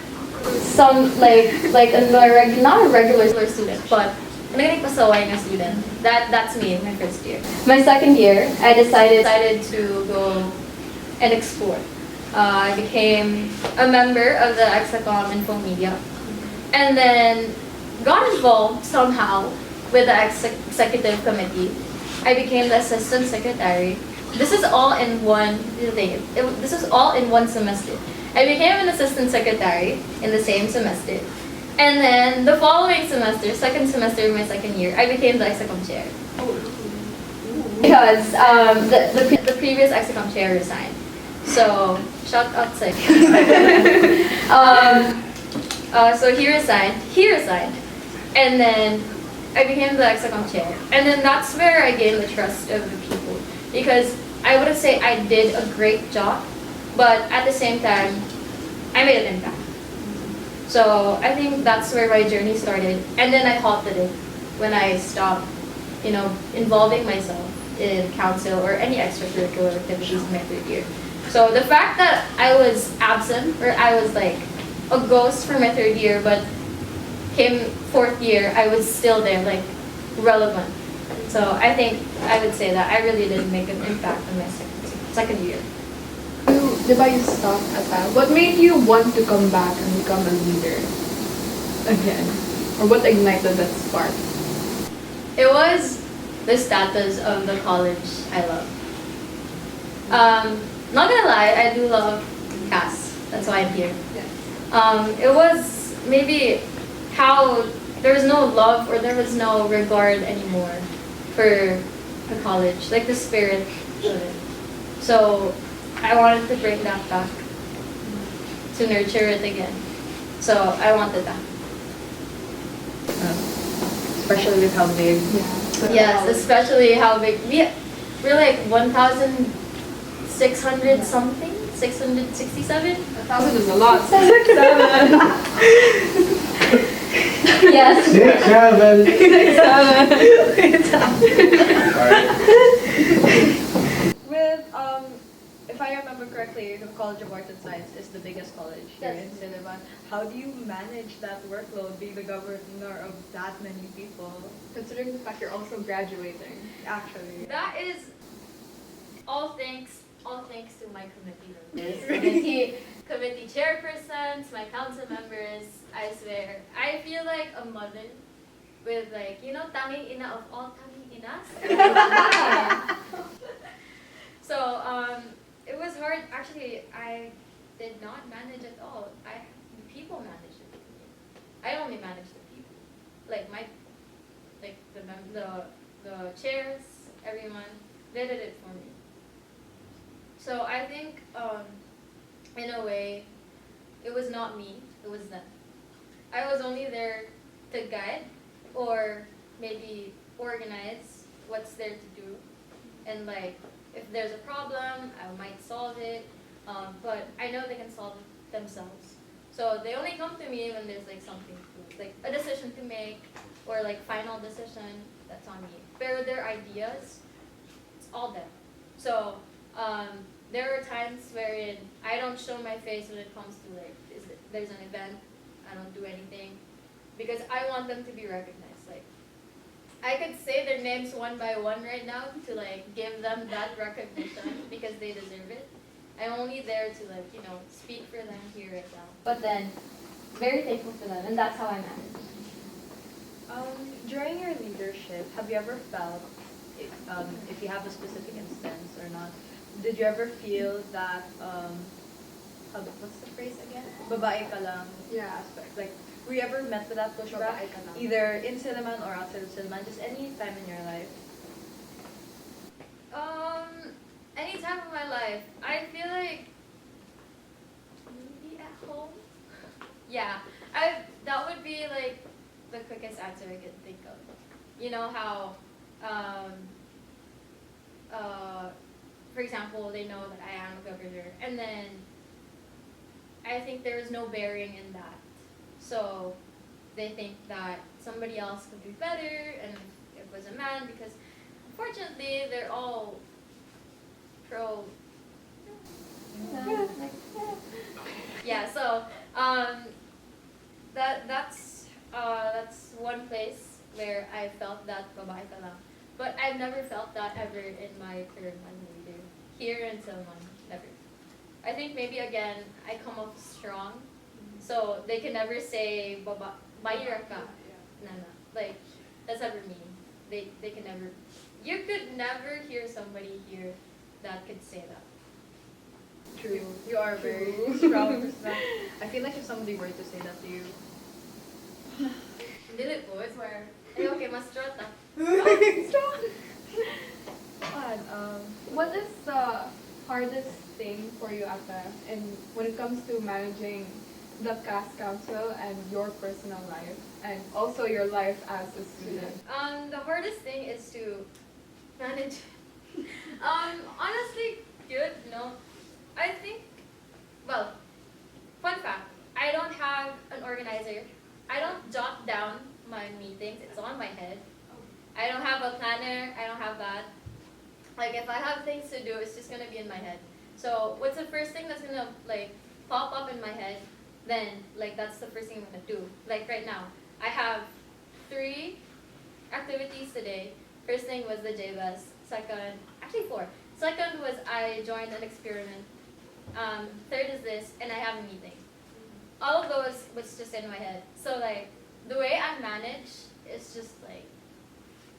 Some not a regular student, but nagpasaway na student. That's me in my first year. My second year, I decided to go and explore. I became a member of the Exacom Info Media, and then got involved somehow with the executive committee. I became the assistant secretary. This is all in one thing. This is all in one semester. I became an assistant secretary in the same semester. And then the following semester, second semester of my second year, I became the Exacom chair. Because the previous Exacom chair resigned. So, shout out Sek. So he resigned. And then I became the Exacom chair. And then that's where I gained the trust of the people. Because I wouldn't say I did a great job, but at the same time, I made an impact. So I think that's where my journey started. And then I halted it when I stopped, involving myself in council or any extracurricular activities in my third year. So the fact that I was absent, or I was like a ghost for my third year, but came fourth year, I was still there, like relevant. So I think I would say that I really did make an impact in my second year. di ba you stopped at that? What made you want to come back and become a leader again? Or what ignited that spark? It was the status of the college I love. Not gonna lie, I do love Cass. That's why I'm here. It was maybe how there was no love or there was no regard anymore for the college, like the spirit of it. So I wanted to bring that back, to nurture it again. So I wanted that. Especially with how big. Yes, especially how big. We're like 1,600 something, 667. 1,000 is a lot. Yes. 6, 7. With if I remember correctly, the College of Arts and Science is the biggest college here Yes. in Siliban. How do you manage that workload, being the governor of that many people? Considering the fact you're also graduating. Actually, That is all thanks to my committee members, committee chairpersons, my council members. I swear, I feel like a mother with like tanging ina of all tanging inas. So it was hard. Actually, I did not manage at all. The people managed it. I only managed the people, like the chairs, everyone. They did it for me. So I think in a way, it was not me. It was them. I was only there to guide or maybe organize what's there to do, and like if there's a problem, I might solve it. But I know they can solve it themselves. So they only come to me when there's like something, like a decision to make, or like final decision. That's on me. But their ideas, it's all them. So there are times wherein I don't show my face when it comes to like there's an event. I don't do anything because I want them to be recognized. Like I could say their names one by one right now to like give them that recognition because they deserve it. I'm only there to like speak for them here right now. But then, very thankful for them, and that's how I manage. during your leadership, have you ever felt, if you have a specific instance or not, did you ever feel that, what's the phrase again? Babae ka lang. Yeah. Like, were you ever met with that pushback? Babae ka lang. Either in Silliman or outside of Silliman, just any time in your life? Any time of my life, I feel like maybe at home. Yeah, that would be like the quickest answer I could think of. You know how, for example, they know that I am a governor, and then I think there is no bearing in that. So they think that somebody else could be better, and it was a man, because unfortunately they're all pro. Yeah, so that's one place where I felt that babae ka lang. But I've never felt that ever in my career as a leader. Here in Silman, never. I think maybe again, I come off strong, so they can never say bayar ka. No. Like, that's never me. They can never, you could never hear somebody here that could say that. True. You are a very strong person. I feel like if somebody were to say that to you, Dili po, I swear. Ay, okay, mas strong ta. What is the hardest thing for you, Ate, when it comes to managing the cast council and your personal life, and also your life as a student? The hardest thing is to manage. Honestly, good, no. I think, well, fun fact, I don't have an organizer. I don't jot down my meetings, it's on my head. I don't have a planner, I don't have that. Like, if I have things to do, it's just gonna be in my head. So, what's the first thing that's gonna, like, pop up in my head, then, like, that's the first thing I'm gonna do. Like, right now, I have 3 activities today. First thing was the JVS. Second, actually 4. Second was I joined an experiment third is this, and I have a meeting. All of those was just in my head. So like the way I manage is just like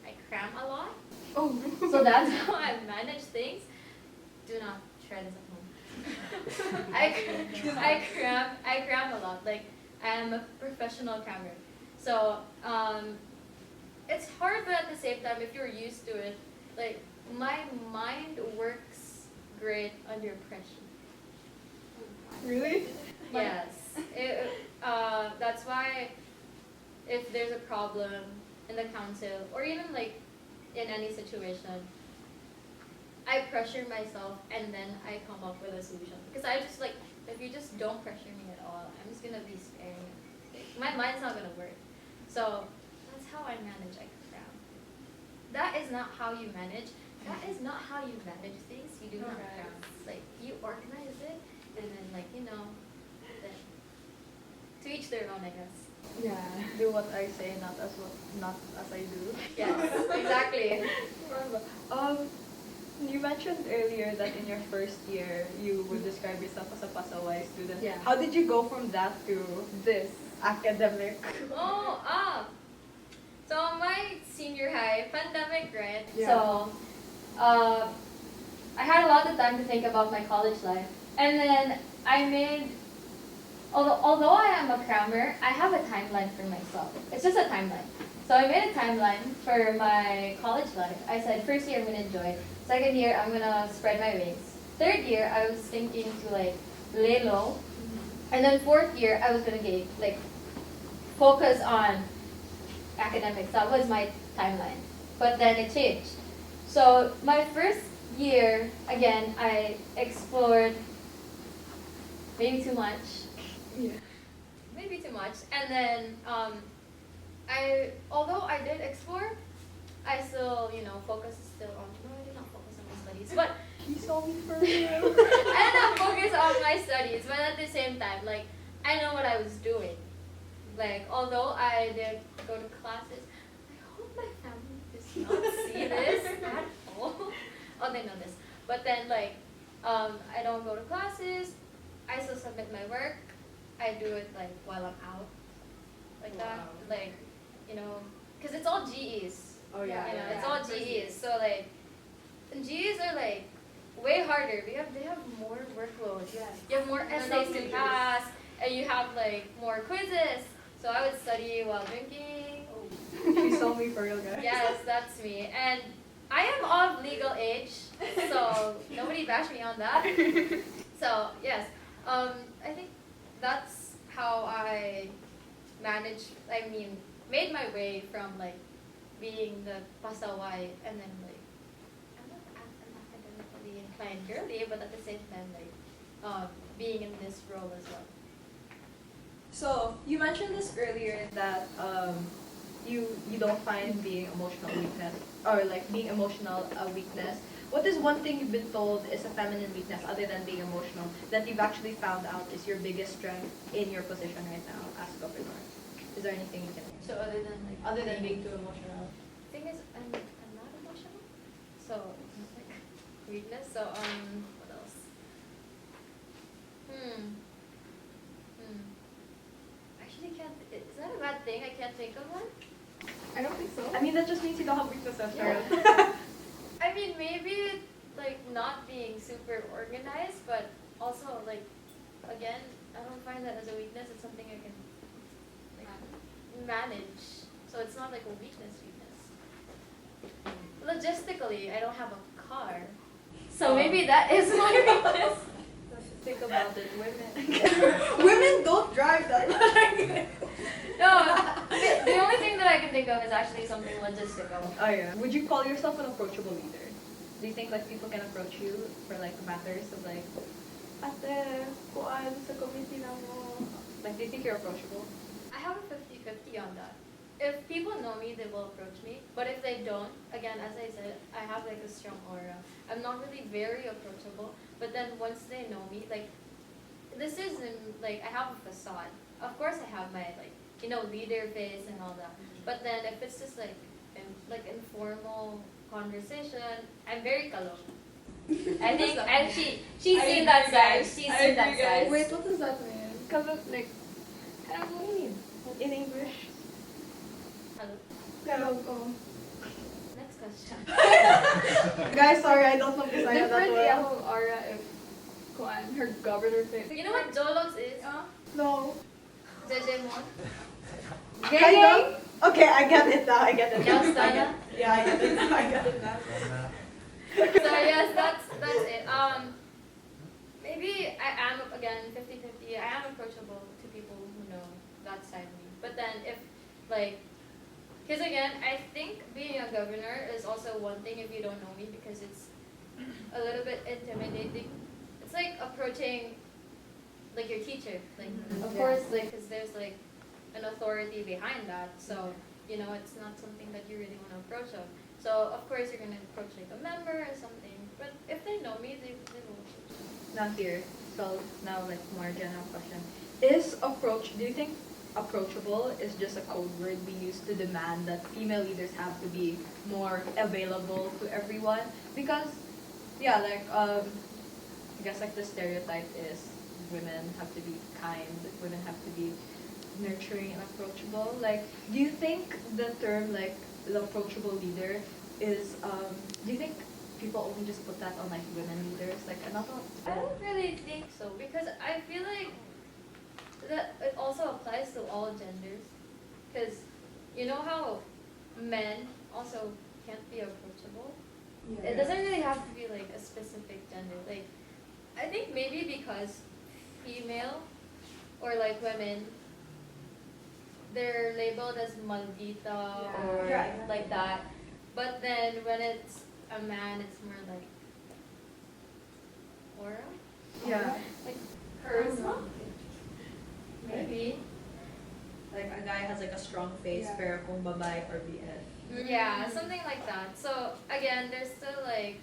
I cram a lot. Oh. So that's how I manage things. Do not try this at home. I cram a lot. Like I am a professional crammer. So it's hard, but at the same time, if you're used to it, like my mind works great under pressure. Really? Yes. That's why if there's a problem in the council or even like in any situation, I pressure myself and then I come up with a solution. Because I just like, if you just don't pressure me at all, I'm just gonna be staring. My mind's not gonna work. So that's how I manage. I cram. That is not how you manage. That is not how you manage things. You do not cram. Like you organize it and then like then to each their own, I guess. Yeah. Do what I say, not as I do. Yes, exactly. You mentioned earlier that in your first year you would describe yourself as a pasaway student. Yeah. How did you go from that to this academic? So my senior high, pandemic, right? Yeah. So I had a lot of time to think about my college life. And then I made, although I am a crammer, I have a timeline for myself. It's just a timeline. So I made a timeline for my college life. I said, first year I'm going to enjoy. Second year, I'm going to spread my wings. Third year, I was thinking to like lay low. And then fourth year, I was going to like focus on academics. That was my timeline. But then it changed. So my first year, again, I explored maybe too much. Yeah. Maybe too much. And then although I did explore, I still, focused still on, no, I did not focus on my studies. But You saw me for real. I did not focus on my studies, but at the same time, like, I know what I was doing. Like, although I did go to classes, I hope my family does not see this at all. Oh, they know this. But then, like, I don't go to classes, I still submit my work, I do it, like, while I'm out. Like that. Wow. Like, because it's all GEs. Oh yeah. It's all GEs. So, like, GEs are, like, way harder. They have more workloads. Yes. You have more essays to pass, and you have like more quizzes. So I would study while drinking. You saw me for real, guys. Yes, that's me. And I am of legal age, so nobody bash me on that. So yes, I think that's how I made my way from like being the pasaway and then like I'm not an academically inclined girly, but at the same time like being in this role as well. So you mentioned this earlier that you don't find being emotional weakness or like being emotional a weakness. What is one thing you've been told is a feminine weakness other than being emotional that you've actually found out is your biggest strength in your position right now as governor? Is there anything you can So other than being too emotional, thing is I'm not emotional, so it's not like weakness. So what else? Actually, can't. Is that a bad thing? I can't think of one. I don't think so. I mean, that just means you don't have weaknesses, Yeah. right? I mean, maybe like not being super organized, but also like again, I don't find that as a weakness. It's something I can like manage. So it's not like a weakness. Logistically, I don't have a car, so maybe that is my weakness. Think about it, women. Women don't drive that. No, the only thing that I can think of is actually something logistical. Oh yeah. Would you call yourself an approachable leader? Do you think like people can approach you for like matters of like, ate, kuan sa committee na mo? Like, do you think you're approachable? I have a 50-50 on that. If people know me, they will approach me. But if they don't, again, as I said, I have like a strong aura. I'm not really very approachable. But then once they know me, like, this isn't like I have a facade. Of course, I have my like leader face and all that. But then if it's just like informal conversation, I'm very kalong. I think, and she's I seen that agree, side. guys. She's I seen that agree, guys. side. Wait, what does that mean? Because it's like, I don't know. In English? Hello. Hello. Oh. Next question. Guys, sorry, I don't know Bisaya that Different well. yung aura if kuan, her governor face. You know what Jologs is? No. Jejemon? Kind of. Okay, I get it now. I get it. Yes, I get Dana? Yeah, I get it now. I get it now. So yes, that's it. Maybe I am again 50-50. I am approachable to people who know that side of me. But then if like, because again, I think being a governor is also one thing if you don't know me because it's a little bit intimidating. It's like approaching like your teacher. Like of course, like because there's like an authority behind that. So you know, it's not something that you really want to approach of. So of course you're gonna approach like a member or something. But if they know me, they will approach me. Now here, so now like more general question. Do you think approachable is just a code word we use to demand that female leaders have to be more available to everyone? Because, yeah, like, I guess like the stereotype is women have to be kind, women have to be nurturing and approachable. Like, do you think the term like the approachable leader is, do you think people only just put that on like women leaders? Like, another. I don't really think so because I feel like that it also applies to all genders. Because you know how men also can't be approachable? It doesn't really have to be like a specific gender. Like, I think maybe because female or like women, they're labeled as maldita or like that. But then when it's a man, it's more like aura? Yeah. Like charisma? Maybe. Like a guy has like a strong face, pero kung babae or BF. Yeah, something like that. So again, there's still like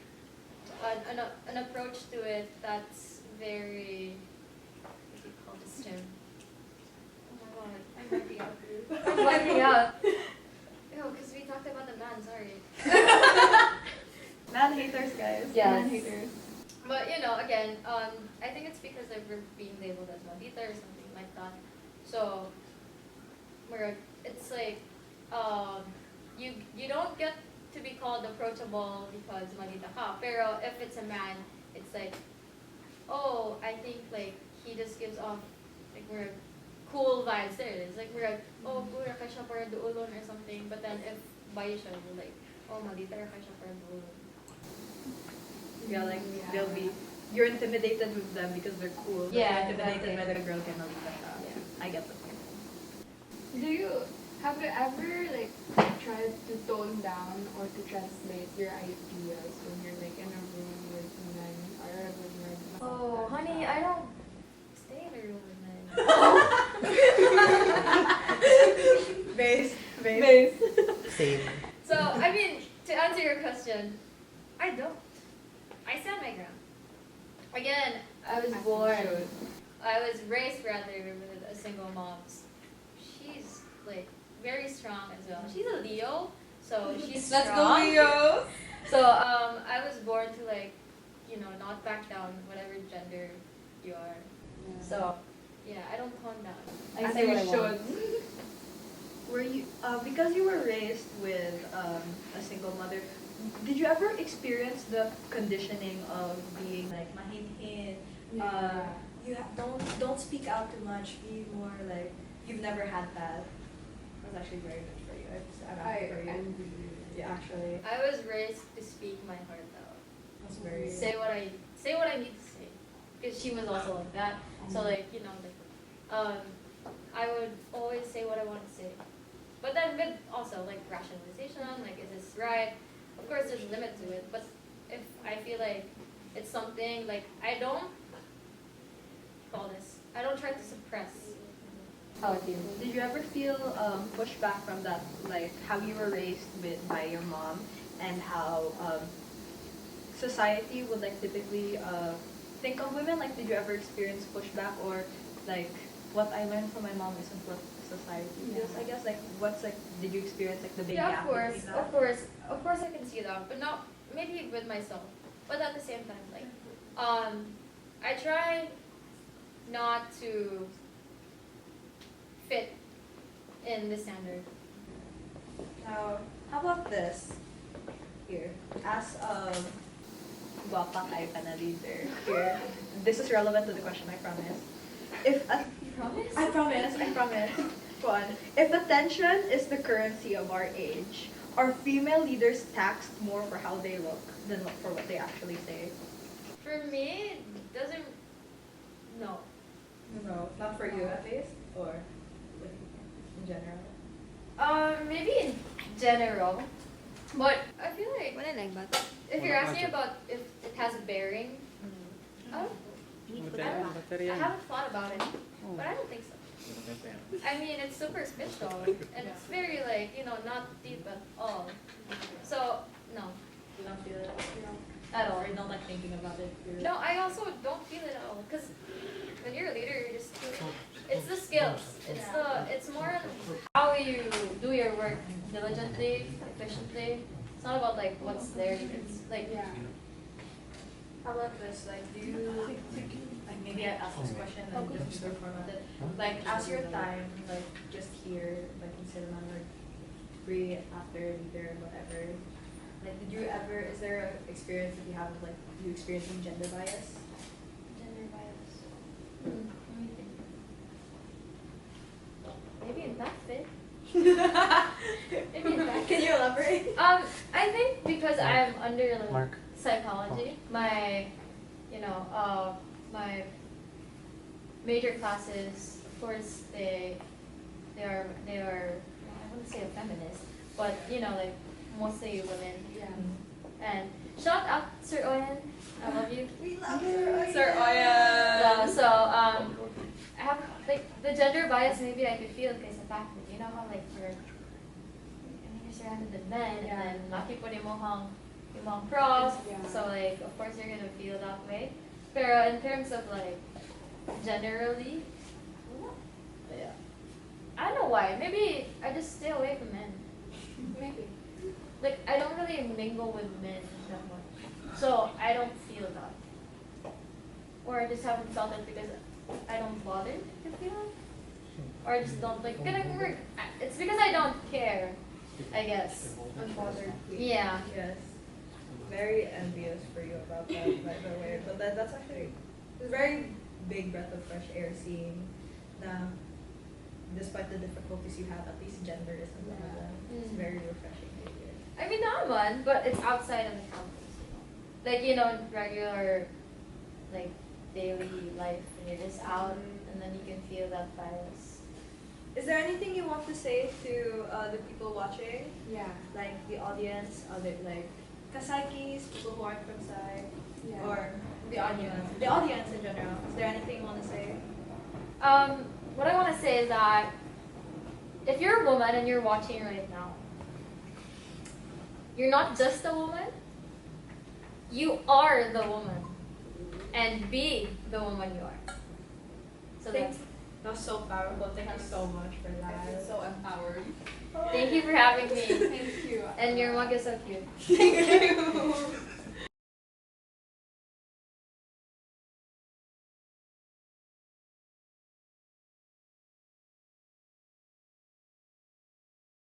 an approach to it that's very, what do you call this term? Oh my god, I'm working out. I'm working out. Ew, because we talked about the man, sorry. Man haters, guys. Yes. Man haters. But you know, again, I think it's because like we're being labeled as maldita or something like that. So, it's like, you don't get to be called approachable because maldita ka. Pero if it's a man, it's like, oh, I think like he just gives off like we're cool vibes. There it is. Like we're like, oh, pura ka siya para duulon or something. But then if bayo siya, we're like, oh, maldita ka siya para duulon. Yeah, like you're intimidated with them because they're cool. but Yeah, you're intimidated exactly. by the girl can malita siya. Yeah. I get the point. Have you ever like tried to tone down or to translate your ideas when you're like in a room with men or a room with Oh, honey, I don't stay in a room with men. Base. Same. So, I mean, to answer your question, I don't. I stand my ground. Again, I was raised rather with a single mom. She's like very strong as well. She's a Leo, so she's strong. Let's go, Leo! So, I was born to like, you know, not back down whatever gender you are. So, yeah, I don't tone down. I As say what I you want. should. Were you because you were raised with a single mother? Did you ever experience the conditioning of being like mahinhin? Don't speak out too much. Be more like you've never had that. That's actually very good for you. I'm happy for you. envy you. Yeah, actually, I was raised to speak my heart out. that's very. Say what I need to say, because she was also like that. So like you know like, I would always say what I want to say, but then with also like rationalization, like is this right? Of course, there's a limit to it, but if I feel like it's something like I don't try to suppress how I feel. Did you ever feel pushback from that, like how you were raised by your mom, and how society would like typically think of women? Like, did you ever experience pushback, or like what I learned from my mom isn't what society is? I guess like what's like did you experience like the big Yeah, gap of course, between that? of course I can see that, but not maybe with myself. but at the same time, like, I try not to fit in the standard. Now, how about this? Here, as a guapa kayo ka na leader, here, this is relevant to the question, I promise. If a, Promise? I promise. One, if attention is the currency of our age, are female leaders taxed more for how they look than for what they actually say? For me, it doesn't. No. No, not for you at least, or like, in general. Maybe in general, but I feel like if you're asking about if it has a bearing, I haven't thought about it, but I don't think so. I mean, it's superficial and it's very like not deep at all. So no, You don't feel it at all. or you don't like thinking about it? No, I also don't feel it at all because when you're a leader, you're just it's the skills. It's more how you do your work diligently, efficiently. It's not about like what's there. It's like How about this? Like, do you, like, maybe I ask this question and just reformat it. Like, as your time, like, just here, like, in cinema, or free after leader, whatever. Like, did you ever, is there an experience that you have of, like, you experiencing gender bias? gender bias. Let me think. Maybe in that fit. Maybe in that. Can you elaborate? I think because I'm under like psychology, my my major classes, of course they are I wouldn't say a feminist, but like mostly women. Yeah. And shout out Sir Oyen, I love you. We love her. Sir Oyen. So I have like the gender bias. Maybe I could feel because the fact that how like you're surrounded with men, Yeah. and then laki po ni mo yung pros. Yeah. So like of course you're gonna feel that way. Pero in terms of like generally, yeah, I don't know why. Maybe I just stay away from men. Maybe. Like I don't really mingle with men that much, so I don't feel that. Or I just haven't felt it because I don't bother to feel it. Or I just don't like. It's because I don't care, I guess. Unbothered. Yeah. Yes. Very envious for you about that, by the way. But that's actually it's a very big breath of fresh air seeing na despite the difficulties you have, at least gender isn't one of them. It's Mm. very refreshing to hear. I mean, naman, but it's outside of the campus. Like regular, like daily life, and you're just out, and then you can feel that bias. Is there anything you want to say to the people watching? Yeah. Like the audience, other like Kasaikis, people who aren't from Psy, Yeah. or the audience in general. Is there anything you want to say? What I want to say is that if you're a woman and you're watching right now, you're not just a woman. You are the woman, and be the woman you are. So Thank- that's. That was so powerful. Thank you so much for I that. feel so empowered. Thank you for having me. Thank you. And your mug is so cute. Thank you.